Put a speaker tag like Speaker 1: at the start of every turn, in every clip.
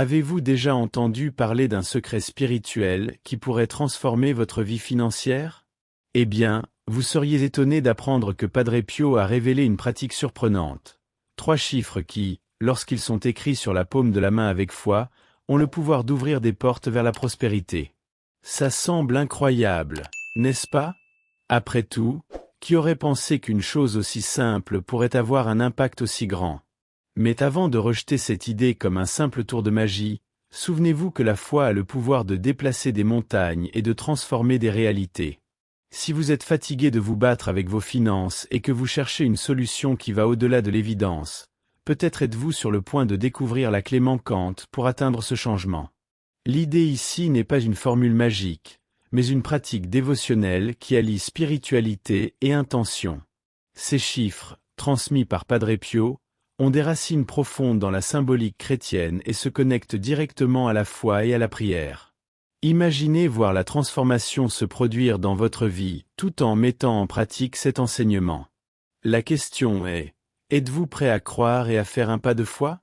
Speaker 1: Avez-vous déjà entendu parler d'un secret spirituel qui pourrait transformer votre vie financière? Eh bien, vous seriez étonné d'apprendre que Padre Pio a révélé une pratique surprenante. 3 chiffres qui, lorsqu'ils sont écrits sur la paume de la main avec foi, ont le pouvoir d'ouvrir des portes vers la prospérité. Ça semble incroyable, n'est-ce pas? Après tout, qui aurait pensé qu'une chose aussi simple pourrait avoir un impact aussi grand? Mais avant de rejeter cette idée comme un simple tour de magie, souvenez-vous que la foi a le pouvoir de déplacer des montagnes et de transformer des réalités. Si vous êtes fatigué de vous battre avec vos finances et que vous cherchez une solution qui va au-delà de l'évidence, peut-être êtes-vous sur le point de découvrir la clé manquante pour atteindre ce changement. L'idée ici n'est pas une formule magique, mais une pratique dévotionnelle qui allie spiritualité et intention. Ces chiffres, transmis par Padre Pio, ont des racines profondes dans la symbolique chrétienne et se connectent directement à la foi et à la prière. Imaginez voir la transformation se produire dans votre vie, tout en mettant en pratique cet enseignement. La question est, êtes-vous prêt à croire et à faire un pas de foi?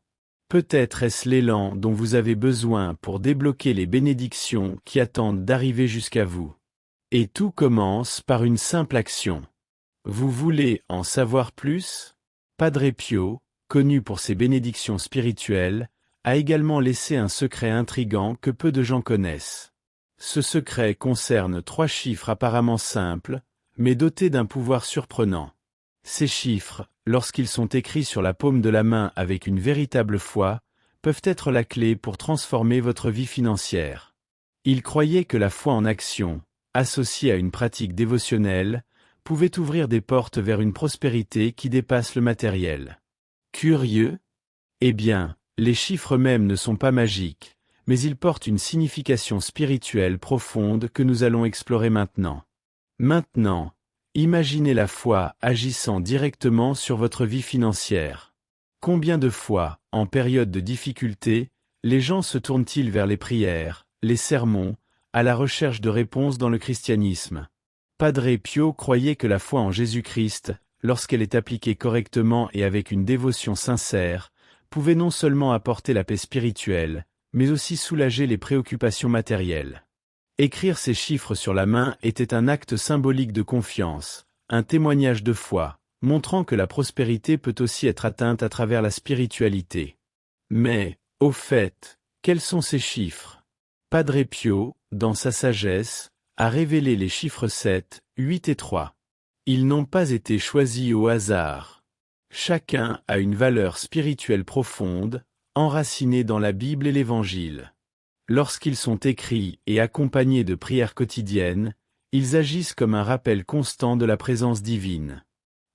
Speaker 1: Peut-être est-ce l'élan dont vous avez besoin pour débloquer les bénédictions qui attendent d'arriver jusqu'à vous. Et tout commence par une simple action. Vous voulez en savoir plus? Padre Pio, connu pour ses bénédictions spirituelles, a également laissé un secret intrigant que peu de gens connaissent. Ce secret concerne 3 chiffres apparemment simples, mais dotés d'un pouvoir surprenant. Ces chiffres, lorsqu'ils sont écrits sur la paume de la main avec une véritable foi, peuvent être la clé pour transformer votre vie financière. Il croyait que la foi en action, associée à une pratique dévotionnelle, pouvait ouvrir des portes vers une prospérité qui dépasse le matériel. Curieux? Eh bien, les chiffres mêmes ne sont pas magiques, mais ils portent une signification spirituelle profonde que nous allons explorer maintenant. Maintenant, imaginez la foi agissant directement sur votre vie financière. Combien de fois, en période de difficulté, les gens se tournent-ils vers les prières, les sermons, à la recherche de réponses dans le christianisme? Padre Pio croyait que la foi en Jésus-Christ, lorsqu'elle est appliquée correctement et avec une dévotion sincère, pouvait non seulement apporter la paix spirituelle, mais aussi soulager les préoccupations matérielles. Écrire ces chiffres sur la main était un acte symbolique de confiance, un témoignage de foi, montrant que la prospérité peut aussi être atteinte à travers la spiritualité. Mais, au fait, quels sont ces chiffres? Padre Pio, dans sa sagesse, a révélé les chiffres 7, 8 et 3. Ils n'ont pas été choisis au hasard. Chacun a une valeur spirituelle profonde, enracinée dans la Bible et l'Évangile. Lorsqu'ils sont écrits et accompagnés de prières quotidiennes, ils agissent comme un rappel constant de la présence divine.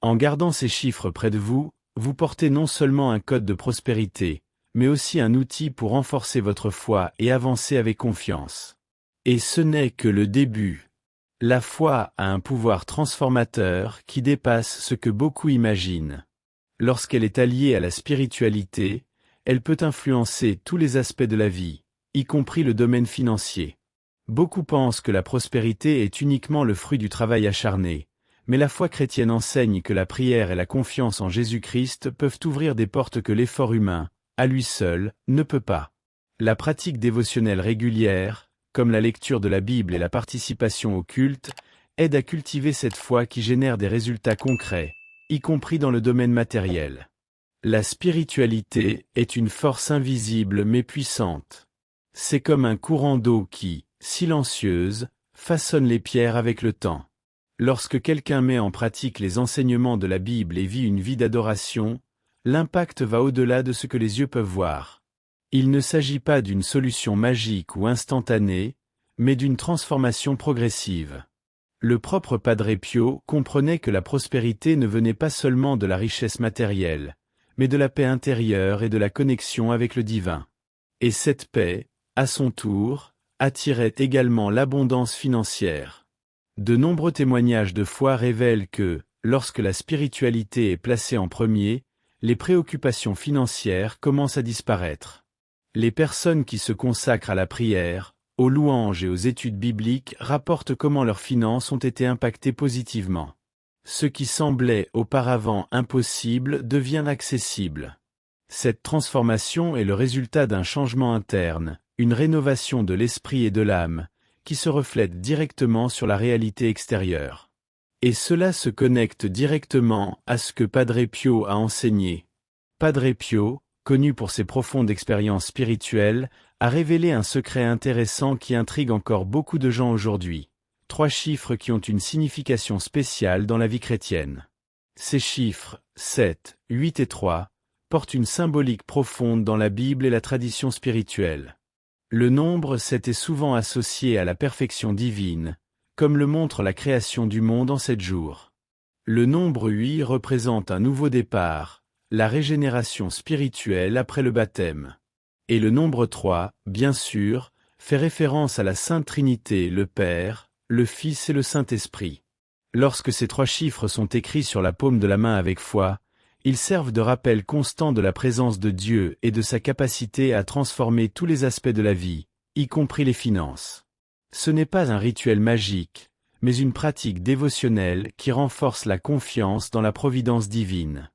Speaker 1: En gardant ces chiffres près de vous, vous portez non seulement un code de prospérité, mais aussi un outil pour renforcer votre foi et avancer avec confiance. Et ce n'est que le début. La foi a un pouvoir transformateur qui dépasse ce que beaucoup imaginent. Lorsqu'elle est alliée à la spiritualité, elle peut influencer tous les aspects de la vie, y compris le domaine financier. Beaucoup pensent que la prospérité est uniquement le fruit du travail acharné, mais la foi chrétienne enseigne que la prière et la confiance en Jésus-Christ peuvent ouvrir des portes que l'effort humain, à lui seul, ne peut pas. La pratique dévotionnelle régulière, comme la lecture de la Bible et la participation au culte, aide à cultiver cette foi qui génère des résultats concrets, y compris dans le domaine matériel. La spiritualité est une force invisible mais puissante. C'est comme un courant d'eau qui, silencieuse, façonne les pierres avec le temps. Lorsque quelqu'un met en pratique les enseignements de la Bible et vit une vie d'adoration, l'impact va au-delà de ce que les yeux peuvent voir. Il ne s'agit pas d'une solution magique ou instantanée, mais d'une transformation progressive. Le propre Padre Pio comprenait que la prospérité ne venait pas seulement de la richesse matérielle, mais de la paix intérieure et de la connexion avec le divin. Et cette paix, à son tour, attirait également l'abondance financière. De nombreux témoignages de foi révèlent que, lorsque la spiritualité est placée en premier, les préoccupations financières commencent à disparaître. Les personnes qui se consacrent à la prière, aux louanges et aux études bibliques rapportent comment leurs finances ont été impactées positivement. Ce qui semblait auparavant impossible devient accessible. Cette transformation est le résultat d'un changement interne, une rénovation de l'esprit et de l'âme, qui se reflète directement sur la réalité extérieure. Et cela se connecte directement à ce que Padre Pio a enseigné. Padre Pio, connu pour ses profondes expériences spirituelles, a révélé un secret intéressant qui intrigue encore beaucoup de gens aujourd'hui. 3 chiffres qui ont une signification spéciale dans la vie chrétienne. Ces chiffres, 7, 8 et 3, portent une symbolique profonde dans la Bible et la tradition spirituelle. Le nombre 7 est souvent associé à la perfection divine, comme le montre la création du monde en 7 jours. Le nombre 8 représente un nouveau départ, la régénération spirituelle après le baptême. Et le nombre 3, bien sûr, fait référence à la Sainte Trinité, le Père, le Fils et le Saint-Esprit. Lorsque ces 3 chiffres sont écrits sur la paume de la main avec foi, ils servent de rappel constant de la présence de Dieu et de sa capacité à transformer tous les aspects de la vie, y compris les finances. Ce n'est pas un rituel magique, mais une pratique dévotionnelle qui renforce la confiance dans la providence divine.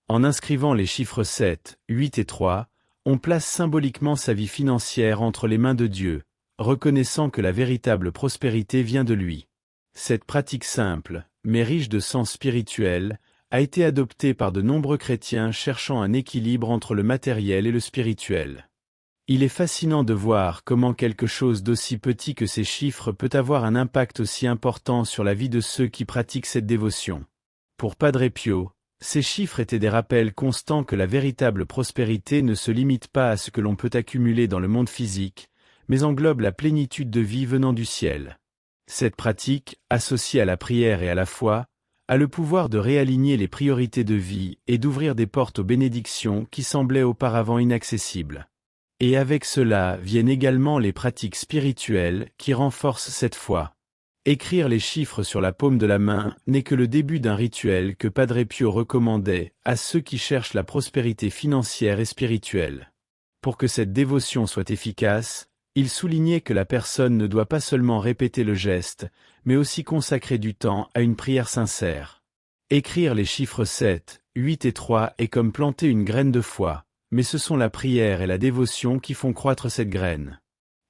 Speaker 1: En inscrivant les chiffres 7, 8 et 3, on place symboliquement sa vie financière entre les mains de Dieu, reconnaissant que la véritable prospérité vient de lui. Cette pratique simple, mais riche de sens spirituel, a été adoptée par de nombreux chrétiens cherchant un équilibre entre le matériel et le spirituel. Il est fascinant de voir comment quelque chose d'aussi petit que ces chiffres peut avoir un impact aussi important sur la vie de ceux qui pratiquent cette dévotion. Pour Padre Pio, ces chiffres étaient des rappels constants que la véritable prospérité ne se limite pas à ce que l'on peut accumuler dans le monde physique, mais englobe la plénitude de vie venant du ciel. Cette pratique, associée à la prière et à la foi, a le pouvoir de réaligner les priorités de vie et d'ouvrir des portes aux bénédictions qui semblaient auparavant inaccessibles. Et avec cela viennent également les pratiques spirituelles qui renforcent cette foi. Écrire les chiffres sur la paume de la main n'est que le début d'un rituel que Padre Pio recommandait à ceux qui cherchent la prospérité financière et spirituelle. Pour que cette dévotion soit efficace, il soulignait que la personne ne doit pas seulement répéter le geste, mais aussi consacrer du temps à une prière sincère. Écrire les chiffres 7, 8 et 3 est comme planter une graine de foi, mais ce sont la prière et la dévotion qui font croître cette graine.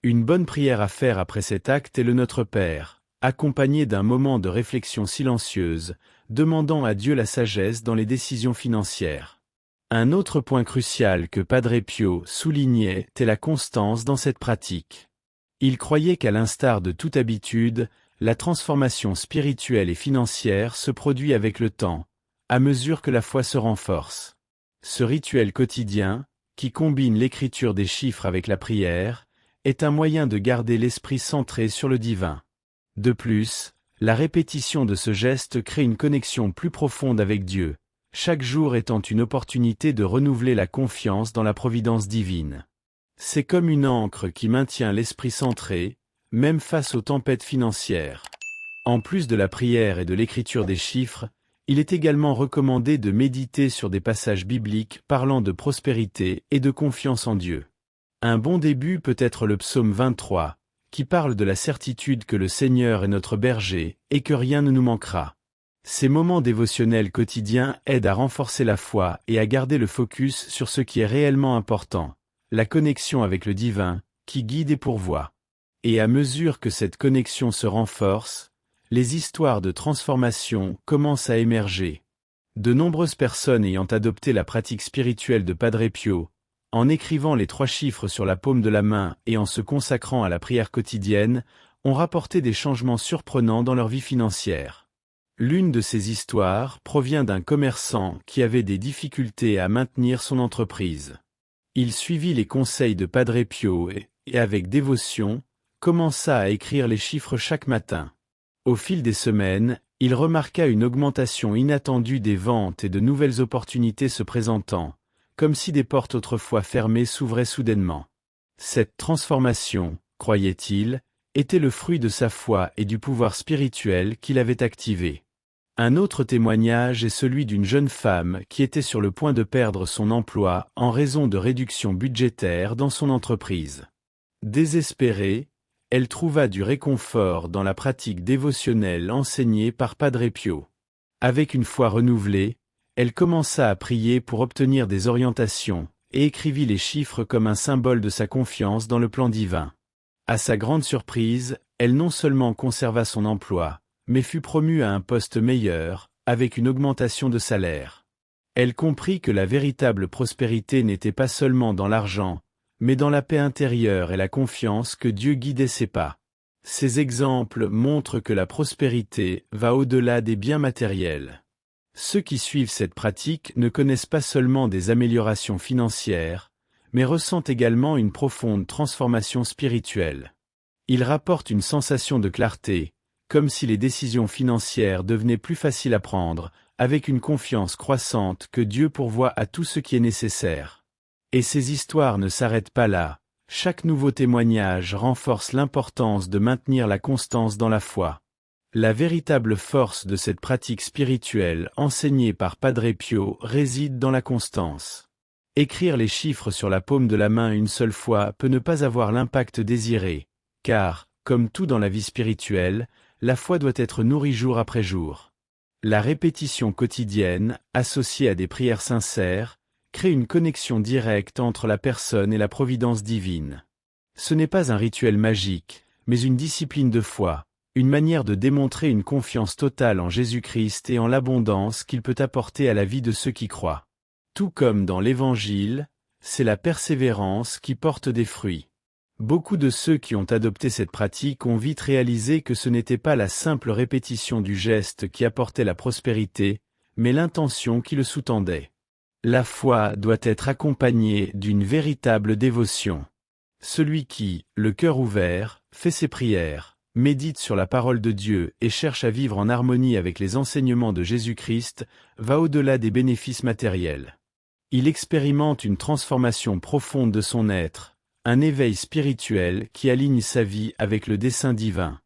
Speaker 1: Une bonne prière à faire après cet acte est le Notre Père, accompagné d'un moment de réflexion silencieuse, demandant à Dieu la sagesse dans les décisions financières. Un autre point crucial que Padre Pio soulignait est la constance dans cette pratique. Il croyait qu'à l'instar de toute habitude, la transformation spirituelle et financière se produit avec le temps, à mesure que la foi se renforce. Ce rituel quotidien, qui combine l'écriture des chiffres avec la prière, est un moyen de garder l'esprit centré sur le divin. De plus, la répétition de ce geste crée une connexion plus profonde avec Dieu, chaque jour étant une opportunité de renouveler la confiance dans la providence divine. C'est comme une ancre qui maintient l'esprit centré, même face aux tempêtes financières. En plus de la prière et de l'écriture des chiffres, il est également recommandé de méditer sur des passages bibliques parlant de prospérité et de confiance en Dieu. Un bon début peut être le psaume 23, qui parle de la certitude que le Seigneur est notre berger et que rien ne nous manquera. Ces moments dévotionnels quotidiens aident à renforcer la foi et à garder le focus sur ce qui est réellement important, la connexion avec le divin, qui guide et pourvoit. Et à mesure que cette connexion se renforce, les histoires de transformation commencent à émerger. De nombreuses personnes ayant adopté la pratique spirituelle de Padre Pio, en écrivant les 3 chiffres sur la paume de la main et en se consacrant à la prière quotidienne, ont rapporté des changements surprenants dans leur vie financière. L'une de ces histoires provient d'un commerçant qui avait des difficultés à maintenir son entreprise. Il suivit les conseils de Padre Pio et avec dévotion, commença à écrire les chiffres chaque matin. Au fil des semaines, il remarqua une augmentation inattendue des ventes et de nouvelles opportunités se présentant, comme si des portes autrefois fermées s'ouvraient soudainement. Cette transformation, croyait-il, était le fruit de sa foi et du pouvoir spirituel qu'il avait activé. Un autre témoignage est celui d'une jeune femme qui était sur le point de perdre son emploi en raison de réductions budgétaires dans son entreprise. Désespérée, elle trouva du réconfort dans la pratique dévotionnelle enseignée par Padre Pio. Avec une foi renouvelée, elle commença à prier pour obtenir des orientations et écrivit les chiffres comme un symbole de sa confiance dans le plan divin. À sa grande surprise, elle non seulement conserva son emploi, mais fut promue à un poste meilleur, avec une augmentation de salaire. Elle comprit que la véritable prospérité n'était pas seulement dans l'argent, mais dans la paix intérieure et la confiance que Dieu guidait ses pas. Ces exemples montrent que la prospérité va au-delà des biens matériels. Ceux qui suivent cette pratique ne connaissent pas seulement des améliorations financières, mais ressentent également une profonde transformation spirituelle. Ils rapportent une sensation de clarté, comme si les décisions financières devenaient plus faciles à prendre, avec une confiance croissante que Dieu pourvoit à tout ce qui est nécessaire. Et ces histoires ne s'arrêtent pas là. Chaque nouveau témoignage renforce l'importance de maintenir la constance dans la foi. La véritable force de cette pratique spirituelle enseignée par Padre Pio réside dans la constance. Écrire les chiffres sur la paume de la main une seule fois peut ne pas avoir l'impact désiré, car, comme tout dans la vie spirituelle, la foi doit être nourrie jour après jour. La répétition quotidienne, associée à des prières sincères, crée une connexion directe entre la personne et la providence divine. Ce n'est pas un rituel magique, mais une discipline de foi, une manière de démontrer une confiance totale en Jésus-Christ et en l'abondance qu'il peut apporter à la vie de ceux qui croient. Tout comme dans l'Évangile, c'est la persévérance qui porte des fruits. Beaucoup de ceux qui ont adopté cette pratique ont vite réalisé que ce n'était pas la simple répétition du geste qui apportait la prospérité, mais l'intention qui le sous-tendait. La foi doit être accompagnée d'une véritable dévotion. Celui qui, le cœur ouvert, fait ses prières, médite sur la parole de Dieu et cherche à vivre en harmonie avec les enseignements de Jésus-Christ, va au-delà des bénéfices matériels. Il expérimente une transformation profonde de son être, un éveil spirituel qui aligne sa vie avec le dessein divin.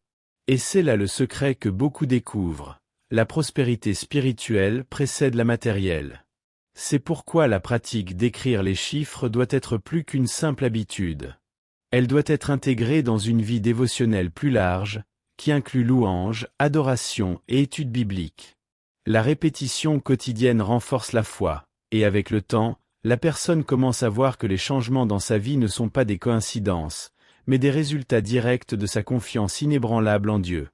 Speaker 1: Et c'est là le secret que beaucoup découvrent. La prospérité spirituelle précède la matérielle. C'est pourquoi la pratique d'écrire les chiffres doit être plus qu'une simple habitude. Elle doit être intégrée dans une vie dévotionnelle plus large, qui inclut louange, adoration et étude biblique. La répétition quotidienne renforce la foi, et avec le temps, la personne commence à voir que les changements dans sa vie ne sont pas des coïncidences, mais des résultats directs de sa confiance inébranlable en Dieu.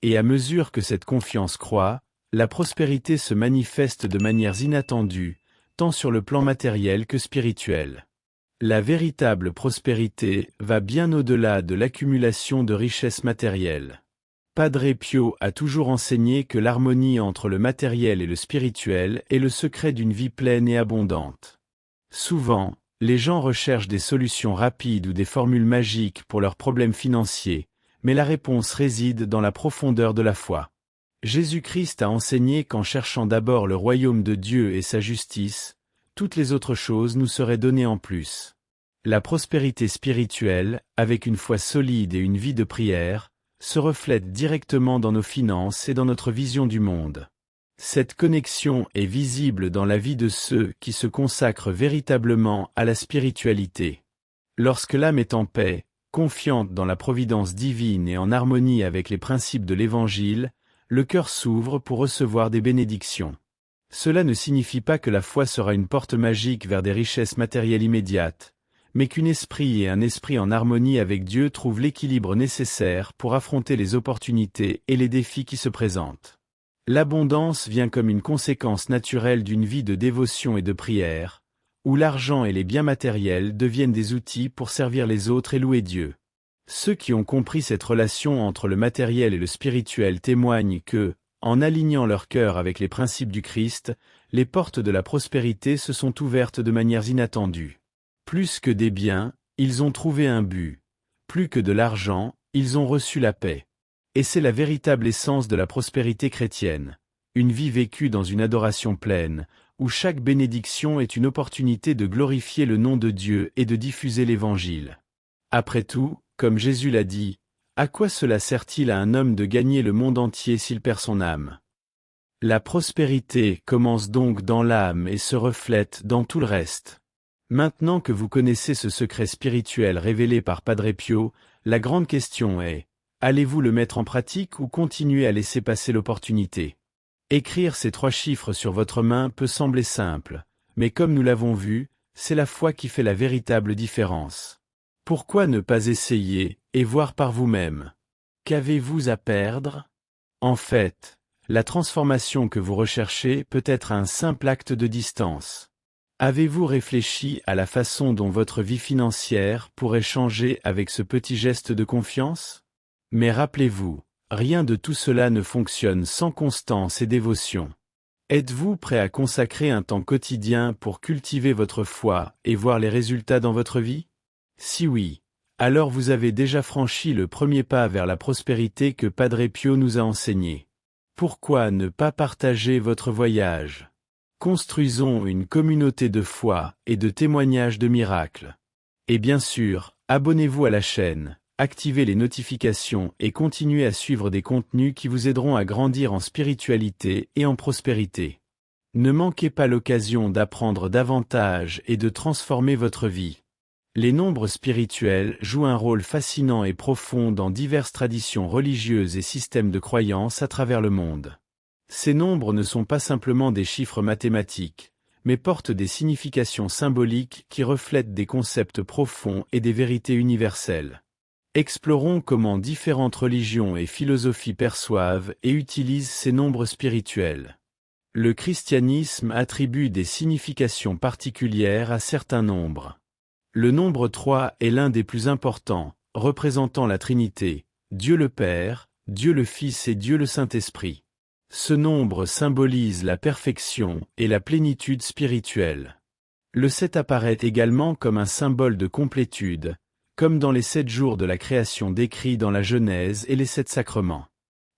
Speaker 1: Et à mesure que cette confiance croît, la prospérité se manifeste de manières inattendues, tant sur le plan matériel que spirituel. La véritable prospérité va bien au-delà de l'accumulation de richesses matérielles. Padre Pio a toujours enseigné que l'harmonie entre le matériel et le spirituel est le secret d'une vie pleine et abondante. Souvent, les gens recherchent des solutions rapides ou des formules magiques pour leurs problèmes financiers, mais la réponse réside dans la profondeur de la foi. Jésus-Christ a enseigné qu'en cherchant d'abord le royaume de Dieu et sa justice, toutes les autres choses nous seraient données en plus. La prospérité spirituelle, avec une foi solide et une vie de prière, se reflète directement dans nos finances et dans notre vision du monde. Cette connexion est visible dans la vie de ceux qui se consacrent véritablement à la spiritualité. Lorsque l'âme est en paix, confiante dans la providence divine et en harmonie avec les principes de l'Évangile, le cœur s'ouvre pour recevoir des bénédictions. Cela ne signifie pas que la foi sera une porte magique vers des richesses matérielles immédiates, mais qu'un esprit en harmonie avec Dieu trouvent l'équilibre nécessaire pour affronter les opportunités et les défis qui se présentent. L'abondance vient comme une conséquence naturelle d'une vie de dévotion et de prière, où l'argent et les biens matériels deviennent des outils pour servir les autres et louer Dieu. Ceux qui ont compris cette relation entre le matériel et le spirituel témoignent que, en alignant leur cœur avec les principes du Christ, les portes de la prospérité se sont ouvertes de manières inattendues. Plus que des biens, ils ont trouvé un but. Plus que de l'argent, ils ont reçu la paix. Et c'est la véritable essence de la prospérité chrétienne. Une vie vécue dans une adoration pleine, où chaque bénédiction est une opportunité de glorifier le nom de Dieu et de diffuser l'Évangile. Après tout, comme Jésus l'a dit, à quoi cela sert-il à un homme de gagner le monde entier s'il perd son âme? La prospérité commence donc dans l'âme et se reflète dans tout le reste. Maintenant que vous connaissez ce secret spirituel révélé par Padre Pio, la grande question est, allez-vous le mettre en pratique ou continuer à laisser passer l'opportunité? Écrire ces 3 chiffres sur votre main peut sembler simple, mais comme nous l'avons vu, c'est la foi qui fait la véritable différence. Pourquoi ne pas essayer, et voir par vous-même? Qu'avez-vous à perdre? En fait, la transformation que vous recherchez peut être un simple acte de distance. Avez-vous réfléchi à la façon dont votre vie financière pourrait changer avec ce petit geste de confiance? Mais rappelez-vous, rien de tout cela ne fonctionne sans constance et dévotion. Êtes-vous prêt à consacrer un temps quotidien pour cultiver votre foi et voir les résultats dans votre vie? Si oui, alors vous avez déjà franchi le premier pas vers la prospérité que Padre Pio nous a enseigné. Pourquoi ne pas partager votre voyage? Construisons une communauté de foi et de témoignages de miracles. Et bien sûr, abonnez-vous à la chaîne, activez les notifications et continuez à suivre des contenus qui vous aideront à grandir en spiritualité et en prospérité. Ne manquez pas l'occasion d'apprendre davantage et de transformer votre vie. Les nombres spirituels jouent un rôle fascinant et profond dans diverses traditions religieuses et systèmes de croyances à travers le monde. Ces nombres ne sont pas simplement des chiffres mathématiques, mais portent des significations symboliques qui reflètent des concepts profonds et des vérités universelles. Explorons comment différentes religions et philosophies perçoivent et utilisent ces nombres spirituels. Le christianisme attribue des significations particulières à certains nombres. Le nombre 3 est l'un des plus importants, représentant la Trinité, Dieu le Père, Dieu le Fils et Dieu le Saint-Esprit. Ce nombre symbolise la perfection et la plénitude spirituelle. Le 7 apparaît également comme un symbole de complétude, comme dans les 7 jours de la création décrits dans la Genèse et les 7 sacrements.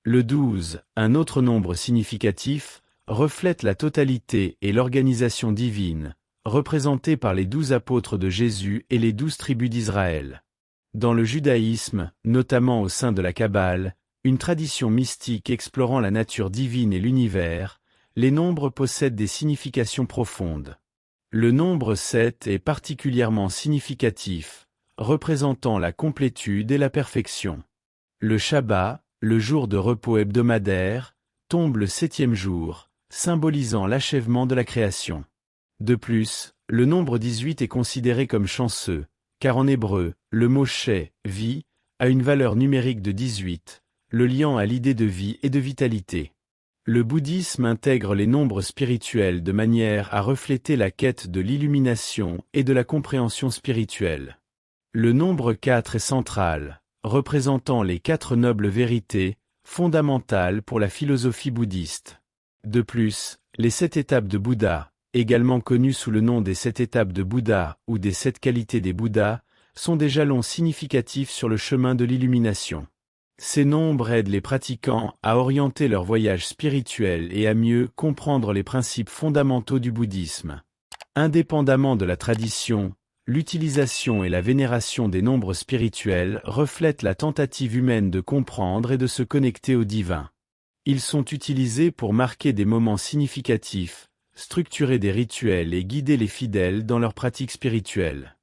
Speaker 1: Le 12, un autre nombre significatif, reflète la totalité et l'organisation divine, représentée par les 12 apôtres de Jésus et les 12 tribus d'Israël. Dans le judaïsme, notamment au sein de la Kabbale, une tradition mystique explorant la nature divine et l'univers, les nombres possèdent des significations profondes. Le nombre 7 est particulièrement significatif, représentant la complétude et la perfection. Le Shabbat, le jour de repos hebdomadaire, tombe le 7e jour, symbolisant l'achèvement de la création. De plus, le nombre 18 est considéré comme chanceux, car en hébreu, le mot shé, vie, a une valeur numérique de 18, le liant à l'idée de vie et de vitalité. Le bouddhisme intègre les nombres spirituels de manière à refléter la quête de l'illumination et de la compréhension spirituelle. Le nombre 4 est central, représentant les 4 nobles vérités, fondamentales pour la philosophie bouddhiste. De plus, les 7 étapes de Bouddha, également connues sous le nom des 7 étapes de Bouddha ou des 7 qualités des Bouddhas, sont des jalons significatifs sur le chemin de l'illumination. Ces nombres aident les pratiquants à orienter leur voyage spirituel et à mieux comprendre les principes fondamentaux du bouddhisme. Indépendamment de la tradition, l'utilisation et la vénération des nombres spirituels reflètent la tentative humaine de comprendre et de se connecter au divin. Ils sont utilisés pour marquer des moments significatifs, structurer des rituels et guider les fidèles dans leurs pratiques spirituelles.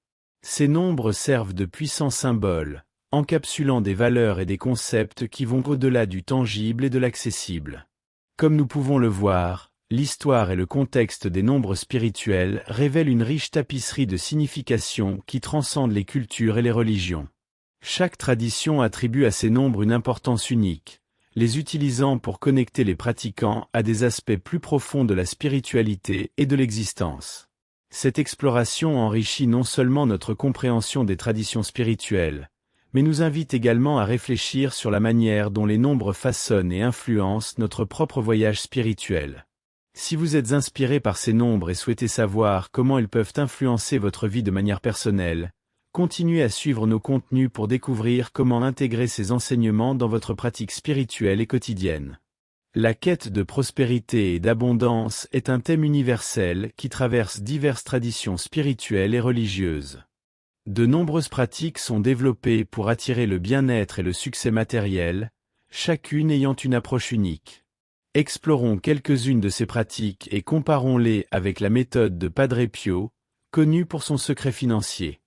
Speaker 1: Ces nombres servent de puissants symboles, encapsulant des valeurs et des concepts qui vont au-delà du tangible et de l'accessible. Comme nous pouvons le voir, l'histoire et le contexte des nombres spirituels révèlent une riche tapisserie de significations qui transcendent les cultures et les religions. Chaque tradition attribue à ces nombres une importance unique, les utilisant pour connecter les pratiquants à des aspects plus profonds de la spiritualité et de l'existence. Cette exploration enrichit non seulement notre compréhension des traditions spirituelles, mais nous invite également à réfléchir sur la manière dont les nombres façonnent et influencent notre propre voyage spirituel. Si vous êtes inspiré par ces nombres et souhaitez savoir comment ils peuvent influencer votre vie de manière personnelle, continuez à suivre nos contenus pour découvrir comment intégrer ces enseignements dans votre pratique spirituelle et quotidienne. La quête de prospérité et d'abondance est un thème universel qui traverse diverses traditions spirituelles et religieuses. De nombreuses pratiques sont développées pour attirer le bien-être et le succès matériel, chacune ayant une approche unique. Explorons quelques-unes de ces pratiques et comparons-les avec la méthode de Padre Pio, connue pour son secret financier.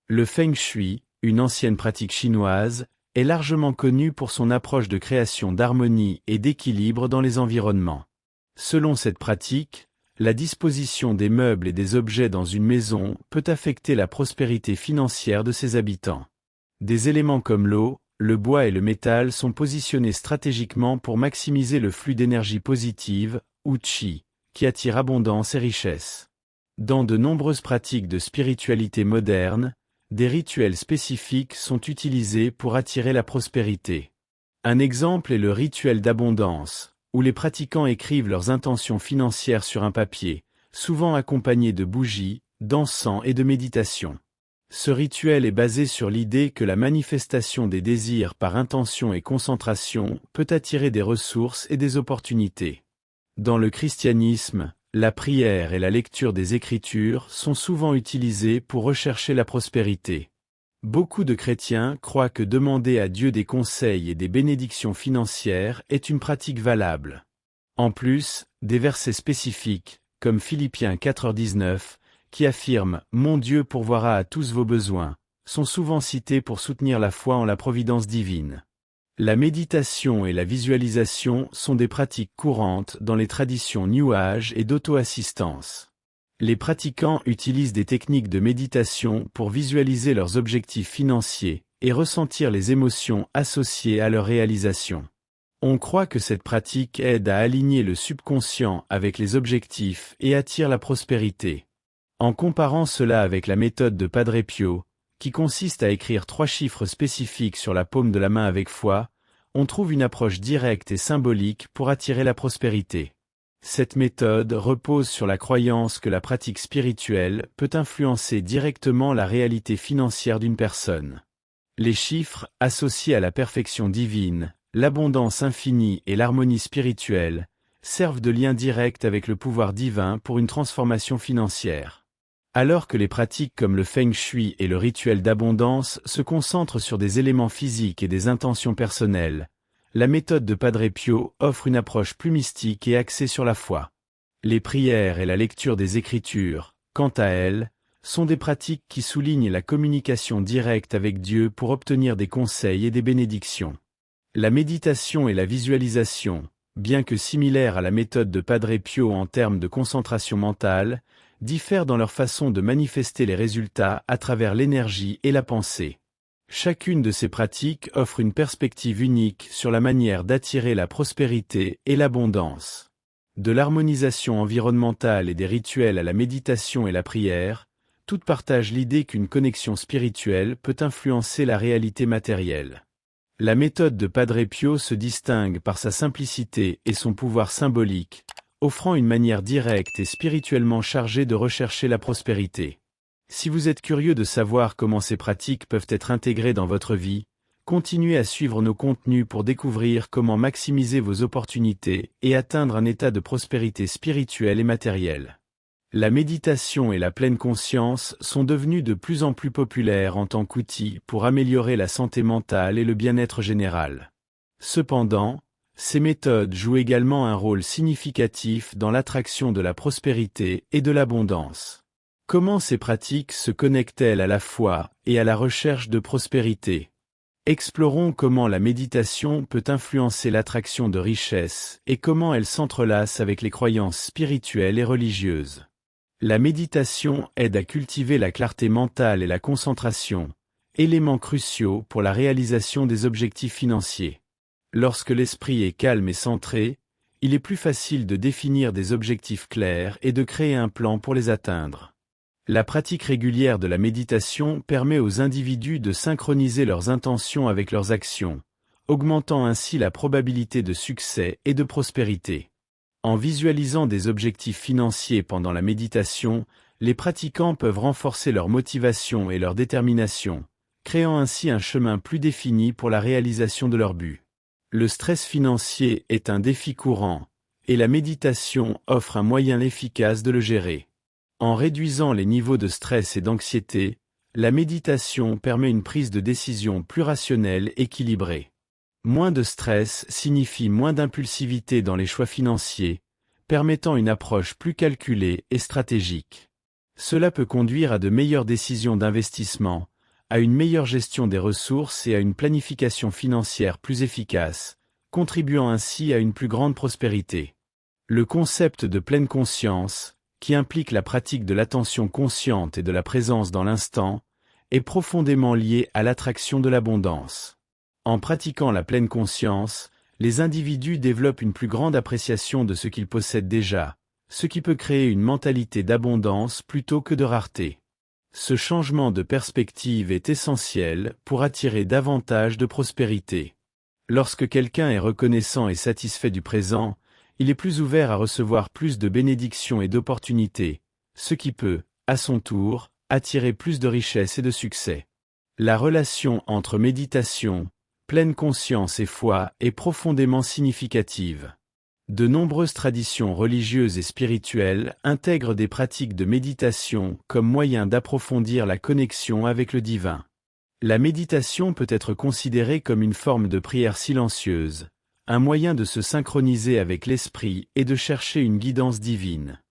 Speaker 1: Le Feng Shui, une ancienne pratique chinoise, est largement connue pour son approche de création d'harmonie et d'équilibre dans les environnements. Selon cette pratique, La disposition des meubles et des objets dans une maison peut affecter la prospérité financière de ses habitants. Des éléments comme l'eau, le bois et le métal sont positionnés stratégiquement pour maximiser le flux d'énergie positive, ou chi, qui attire abondance et richesse. Dans de nombreuses pratiques de spiritualité moderne, des rituels spécifiques sont utilisés pour attirer la prospérité. Un exemple est le rituel d'abondance, où les pratiquants écrivent leurs intentions financières sur un papier, souvent accompagnés de bougies, d'encens et de méditation. Ce rituel est basé sur l'idée que la manifestation des désirs par intention et concentration peut attirer des ressources et des opportunités. Dans le christianisme, la prière et la lecture des Écritures sont souvent utilisées pour rechercher la prospérité. Beaucoup de chrétiens croient que demander à Dieu des conseils et des bénédictions financières est une pratique valable. En plus, des versets spécifiques, comme Philippiens 4,19, qui affirment « Mon Dieu pourvoira à tous vos besoins », sont souvent cités pour soutenir la foi en la providence divine. La méditation et la visualisation sont des pratiques courantes dans les traditions New Age et d'auto-assistance. Les pratiquants utilisent des techniques de méditation pour visualiser leurs objectifs financiers et ressentir les émotions associées à leur réalisation. On croit que cette pratique aide à aligner le subconscient avec les objectifs et attire la prospérité. En comparant cela avec la méthode de Padre Pio, qui consiste à écrire 3 chiffres spécifiques sur la paume de la main avec foi, on trouve une approche directe et symbolique pour attirer la prospérité. Cette méthode repose sur la croyance que la pratique spirituelle peut influencer directement la réalité financière d'une personne. Les chiffres, associés à la perfection divine, l'abondance infinie et l'harmonie spirituelle, servent de lien direct avec le pouvoir divin pour une transformation financière. Alors que les pratiques comme le feng shui et le rituel d'abondance se concentrent sur des éléments physiques et des intentions personnelles, la méthode de Padre Pio offre une approche plus mystique et axée sur la foi. Les prières et la lecture des Écritures, quant à elles, sont des pratiques qui soulignent la communication directe avec Dieu pour obtenir des conseils et des bénédictions. La méditation et la visualisation, bien que similaires à la méthode de Padre Pio en termes de concentration mentale, diffèrent dans leur façon de manifester les résultats à travers l'énergie et la pensée. Chacune de ces pratiques offre une perspective unique sur la manière d'attirer la prospérité et l'abondance. De l'harmonisation environnementale et des rituels à la méditation et la prière, toutes partagent l'idée qu'une connexion spirituelle peut influencer la réalité matérielle. La méthode de Padre Pio se distingue par sa simplicité et son pouvoir symbolique, offrant une manière directe et spirituellement chargée de rechercher la prospérité. Si vous êtes curieux de savoir comment ces pratiques peuvent être intégrées dans votre vie, continuez à suivre nos contenus pour découvrir comment maximiser vos opportunités et atteindre un état de prospérité spirituelle et matérielle. La méditation et la pleine conscience sont devenues de plus en plus populaires en tant qu'outils pour améliorer la santé mentale et le bien-être général. Cependant, ces méthodes jouent également un rôle significatif dans l'attraction de la prospérité et de l'abondance. Comment ces pratiques se connectent-elles à la foi et à la recherche de prospérité? Explorons comment la méditation peut influencer l'attraction de richesses et comment elle s'entrelace avec les croyances spirituelles et religieuses. La méditation aide à cultiver la clarté mentale et la concentration, éléments cruciaux pour la réalisation des objectifs financiers. Lorsque l'esprit est calme et centré, il est plus facile de définir des objectifs clairs et de créer un plan pour les atteindre. La pratique régulière de la méditation permet aux individus de synchroniser leurs intentions avec leurs actions, augmentant ainsi la probabilité de succès et de prospérité. En visualisant des objectifs financiers pendant la méditation, les pratiquants peuvent renforcer leur motivation et leur détermination, créant ainsi un chemin plus défini pour la réalisation de leurs buts. Le stress financier est un défi courant, et la méditation offre un moyen efficace de le gérer. En réduisant les niveaux de stress et d'anxiété, la méditation permet une prise de décision plus rationnelle et équilibrée. Moins de stress signifie moins d'impulsivité dans les choix financiers, permettant une approche plus calculée et stratégique. Cela peut conduire à de meilleures décisions d'investissement, à une meilleure gestion des ressources et à une planification financière plus efficace, contribuant ainsi à une plus grande prospérité. Le concept de pleine conscience, qui implique la pratique de l'attention consciente et de la présence dans l'instant, est profondément lié à l'attraction de l'abondance. En pratiquant la pleine conscience, les individus développent une plus grande appréciation de ce qu'ils possèdent déjà, ce qui peut créer une mentalité d'abondance plutôt que de rareté. Ce changement de perspective est essentiel pour attirer davantage de prospérité. Lorsque quelqu'un est reconnaissant et satisfait du présent, il est plus ouvert à recevoir plus de bénédictions et d'opportunités, ce qui peut, à son tour, attirer plus de richesse et de succès. La relation entre méditation, pleine conscience et foi est profondément significative. De nombreuses traditions religieuses et spirituelles intègrent des pratiques de méditation comme moyen d'approfondir la connexion avec le divin. La méditation peut être considérée comme une forme de prière silencieuse, un moyen de se synchroniser avec l'esprit et de chercher une guidance divine.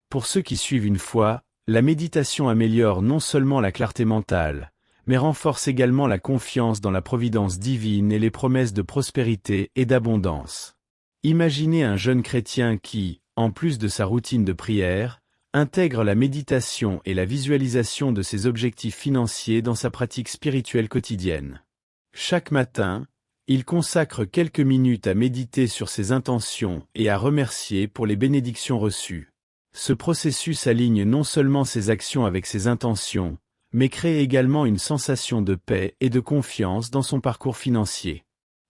Speaker 1: Pour ceux qui suivent une foi, la méditation améliore non seulement la clarté mentale, mais renforce également la confiance dans la providence divine et les promesses de prospérité et d'abondance. Imaginez un jeune chrétien qui, en plus de sa routine de prière, intègre la méditation et la visualisation de ses objectifs financiers dans sa pratique spirituelle quotidienne. Chaque matin, il consacre quelques minutes à méditer sur ses intentions et à remercier pour les bénédictions reçues. Ce processus aligne non seulement ses actions avec ses intentions, mais crée également une sensation de paix et de confiance dans son parcours financier.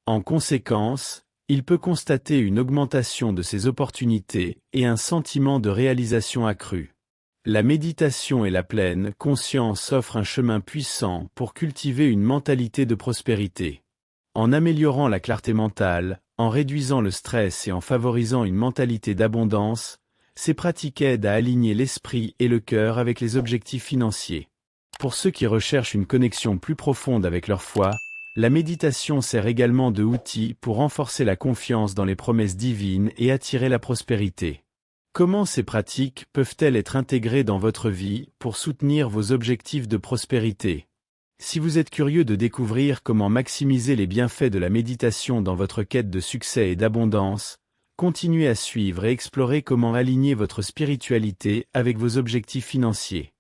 Speaker 1: En conséquence, il peut constater une augmentation de ses opportunités et un sentiment de réalisation accru. La méditation et la pleine conscience offrent un chemin puissant pour cultiver une mentalité de prospérité. En améliorant la clarté mentale, en réduisant le stress et en favorisant une mentalité d'abondance, ces pratiques aident à aligner l'esprit et le cœur avec les objectifs financiers. Pour ceux qui recherchent une connexion plus profonde avec leur foi, la méditation sert également de outil pour renforcer la confiance dans les promesses divines et attirer la prospérité. Comment ces pratiques peuvent-elles être intégrées dans votre vie pour soutenir vos objectifs de prospérité? Si vous êtes curieux de découvrir comment maximiser les bienfaits de la méditation dans votre quête de succès et d'abondance, continuez à suivre et explorer comment aligner votre spiritualité avec vos objectifs financiers.